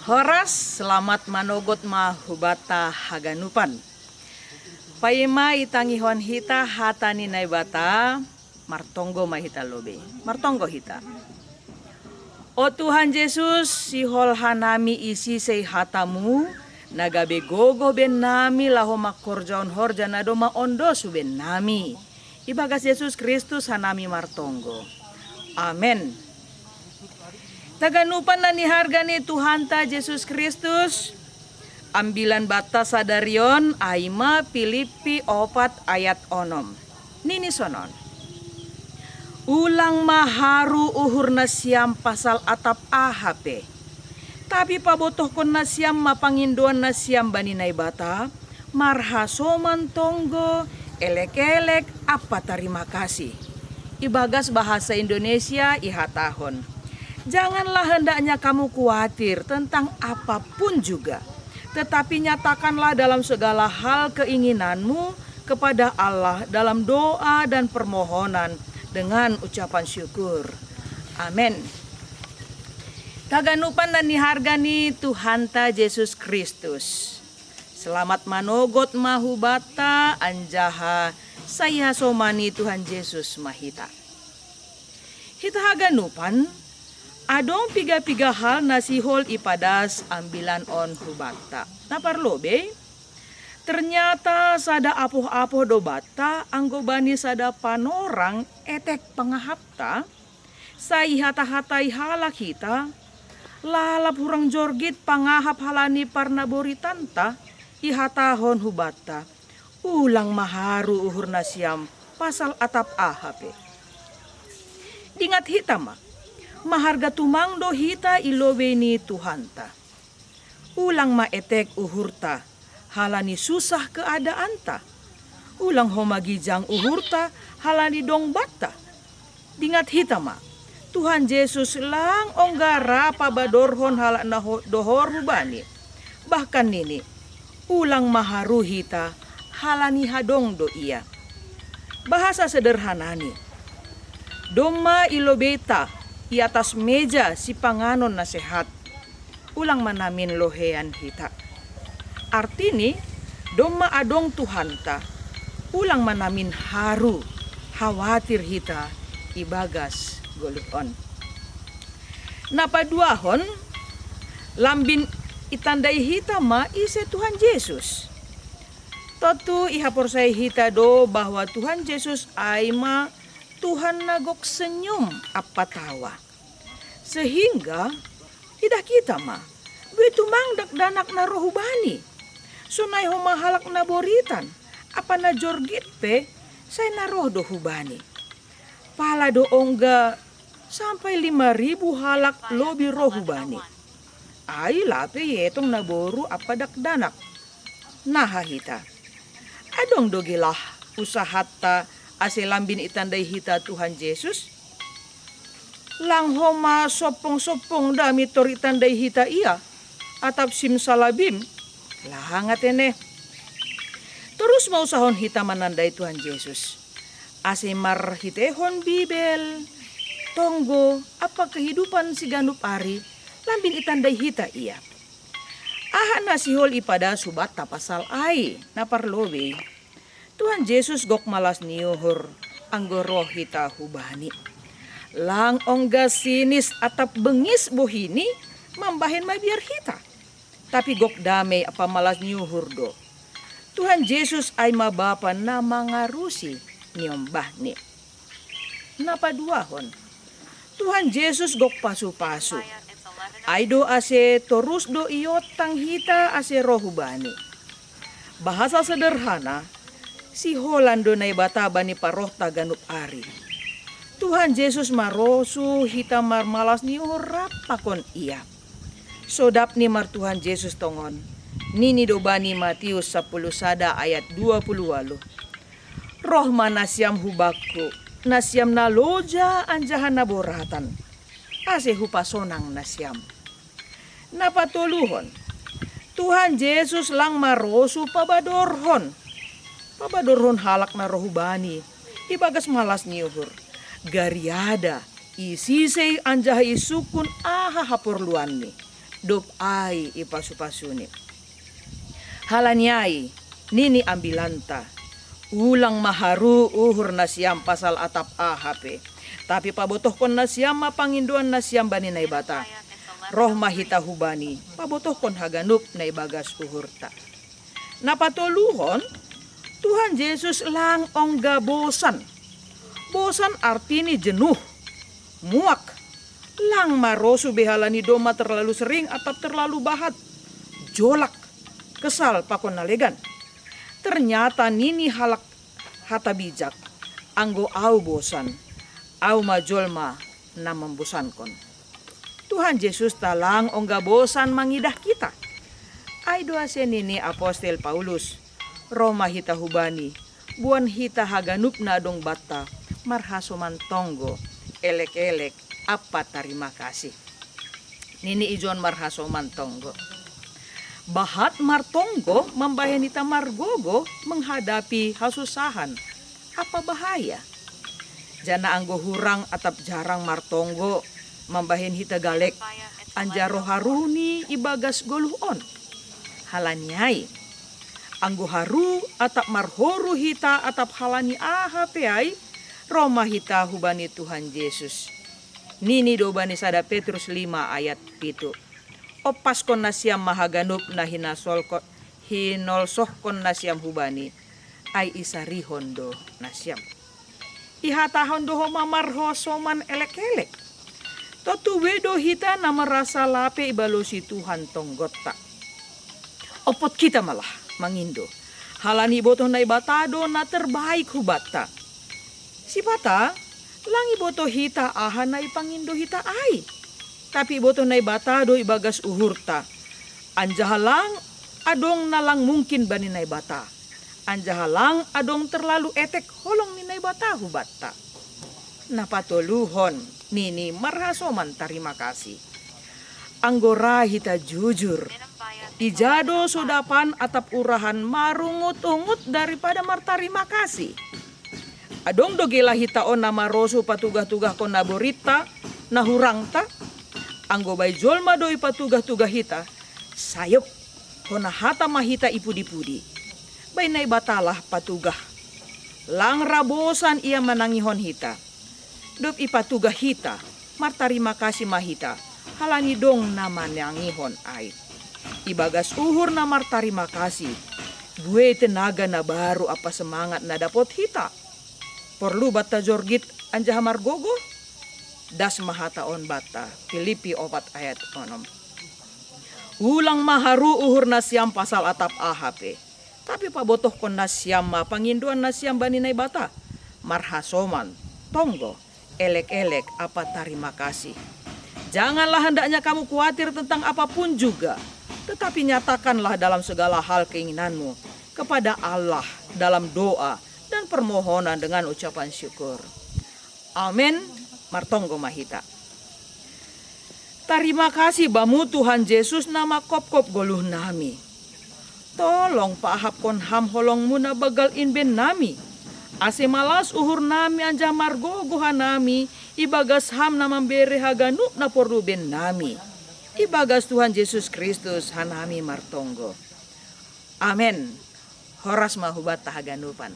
Horas selamat manogot mahubata haganupan. Paima itangihon hita hatani naibata martonggo mahita lobe. Martonggo hita. O Tuhan Yesus sihol hanami isi sei hatamu nagabe gogo ben nami laho makorjaon horja nadoma ondosu ben nami. Ibagas Yesus Kristus hanami martonggo. Amen. Taganupan na niharga ni Tuhan ta Yesus Kristus. Ambilan bata sadarion aima Filipi 4 ayat 6. Nini sonon. Ulang maharu uhur na siyam pasal atap ahape. Tapi pabotoh kon na siyam mapanginduan na siyam baninay bata. Marhasoman tonggo elek-elek apa terima kasih. Ibagas bahasa Indonesia ihatahon. Janganlah hendaknya kamu khawatir tentang apapun juga. Tetapi nyatakanlah dalam segala hal keinginanmu kepada Allah dalam doa dan permohonan dengan ucapan syukur. Amin. Kaganupan dan nihargani Tuhan ta Yesus Kristus. Selamat manogot mahubata anjaha saya somani Tuhan Yesus mahita. Hita haganupan adong piga-piga hal nasihol ipadas ambilan on hubata. Naparlobe, ternyata sada apoh-apoh do bata anggobani sada panorang etek pangahapta. Sai hata-hatai halak kita, lalap hurang jorgit pangahap halani parnaboritanta ihatahon hubata. Ulang maharu uhur nasyam pasal atap ahape. Dingat hitama. Maharga tumangdo hita ilobe ni Tuhanta. Ulang maetek uhurta, halani susah keadaanta. Ulang homagijang uhurta, halani dong bata. Dingat hita ma, Tuhan Yesus lang onggara pabadorhon halak na dohor hubani. Bahkan nini, ulang maharu hita, halani hadong do iya. Bahasa sederhanani, doma ilobeta, di atas meja si panganon na sehat. Ulang manamin lohean hita. Artini, doma adong Tuhanta. Ulang manamin haru, khawatir hita, ibagas goluhon. Napaduahon, lambin itandai hita ma ise Tuhan Yesus. Totu ihaporsay hita do bahwa Tuhan Yesus ay ma Tuhan nagok senyum apa tawa. Sehingga tidak kita mah begitu mangdak danak na rohubani. Sunay humahalak na boritan. Apa na jorgit pe say na roh do hubani. Pala do ongga sampai 5.000 halak lobi rohubani. Ay lapi yetong naboru apa dakdanak. Nahahita. Adong dogilah usahata ase lambin itandai hita Tuhan Yesus. Lang homa sopong-sopong dami tor itandai hita iya. Atap simsalabim. Lahangat ene. Terus mausahon hita manandai Tuhan Yesus. Ase marhitehon Bibel. Tonggo apa kehidupan si ganup ari. Lambin itandai hita iya. Aha nasihol ipada subat tapasal ai. Naparlobe. Tuhan Yesus gok malas niuhur anggoro hita hubani. Lang ongga sinis atap bengis bohini mambahin mabiar hita. Tapi gok damai apa malas niuhur do. Tuhan Yesus ay mabapa na mangarusi niombah ni. Napaduahon. Tuhan Yesus gok pasu-pasu. Ay do ase torus do iyotang hita ase rohubani. Bahasa sederhana. Si Holando na ibataba ni paroh taganup ari. Tuhan Yesus marosu hita marmalas ni rapakon iya. Sodap ni mar Tuhan Yesus tongon. Nini dobani Matius 10 sada ayat 28. Roh manasyam hubaku. Nasyam na loja anjahan na boratan. Ase hupasonang nasyam. Napatuluhon. Tuhan Yesus lang marosu pabadorhon. Pabadorhon halak na rohubani. Ibagas malas niuhur. Gariada. Isisay anjaha isukun aha haporluan ni. dop ai ipasu-pasuni. Halaniai nini ambilanta. Ulang maharu uhur nasiam pasal atap AHP. Tapi pabotohkon nasiam mapanginduan nasiam bani naibata. Roh mahita hubani pabotohkon haganup naibagas uhurta. Napatoluhon Tuhan Yesus lang ongga bosan. Bosan artini jenuh, muak. Lang marosu behalani doma terlalu sering atau terlalu bahat. Jolak, kesal pakon nalegan. Ternyata nini halak hata bijak. Anggo au bosan. Au majolma na membosankon. Tuhan Yesus talang ongga bosan mangidah kita. Ai doa senini apostel Paulus. Roma hita hubani. Buan hita haganup na dong bata. Marhaso mantonggo. Elek-elek. Apa terima kasih. Nini ijon marhaso mantonggo. Bahat martonggo membahenita margogo menghadapi hasusahan. Apa bahaya? Jana anggo hurang atap jarang martonggo membahen hita galek. Anjaro haruni ibagas goluhon. Halaniai. Anggo haru atap marhoru hita atap halani ahapeai. Roma hita hubani Tuhan Yesus. Nini dobani sada Petrus 5 ayat 7. Opas kon nasiam mahaganup na hinolsoh kon nasiam hubani. Ay isari hondo nasiam. Ihatahon doho mamarho soman elek-elek. Totu wedo hita na merasa lape ibalosi Tuhan tonggotta. Opot kita malah mangindo. Halani botoh na ibatado na terbaik hubata. Si bata langi boto hita aha na ipangindo hita ai. Tapi boto na ibata do ibagas uhurta. Anjahalang adong nalang mungkin bani na ibata. Anjahalang adong terlalu etek holong ni na ibata hubata. Napatoluhon nini marhasoman terima kasih. Anggora hita jujur. Ijado sudapan atap urahan marungut-ungut daripada martarima kasih. Adong dogela hita on nama rosu patugah-tugah kon naborita nahurangta. Anggo bay jolma doi patugah-tugah hita sayop kona hata mahita ipudi-pudi. Bay nai batalah patugah. Lang rabosan ia menangihon hita. Dop ipatugah hita martarima kasih mahita. Halani dong nama nangihon ai. Ibagas uhur na martarima kasih. Bue tenaga na baru apa semangat na dapot hita. Perlu bata jorgit anjah margogo. Das mahata on bata. Filipi 4 ayat 6. Ulang maharu uhur nasiam pasal atap AHP. Tapi pabotoh kon nasiam ma panginduan nasiam bani nai bata. Marhasoman, tonggo, elek-elek apa terima kasih. Janganlah hendaknya kamu khawatir tentang apapun juga. Tetapi nyatakanlah dalam segala hal keinginanmu kepada Allah dalam doa dan permohonan dengan ucapan syukur. Amin. Martonggo mahita. Terima kasih bamu Tuhan Yesus nama kop-kop goluh nami. Tolong paahap kon ham holong muna bagal inben nami. Ase malas uhur nami anja margogohan nami. Ibagas ham na memberi haganup na porlu ben nami. Ibagas Tuhan Yesus Kristus hanami martonggo. Amin. Horas mahubat tahaganupan.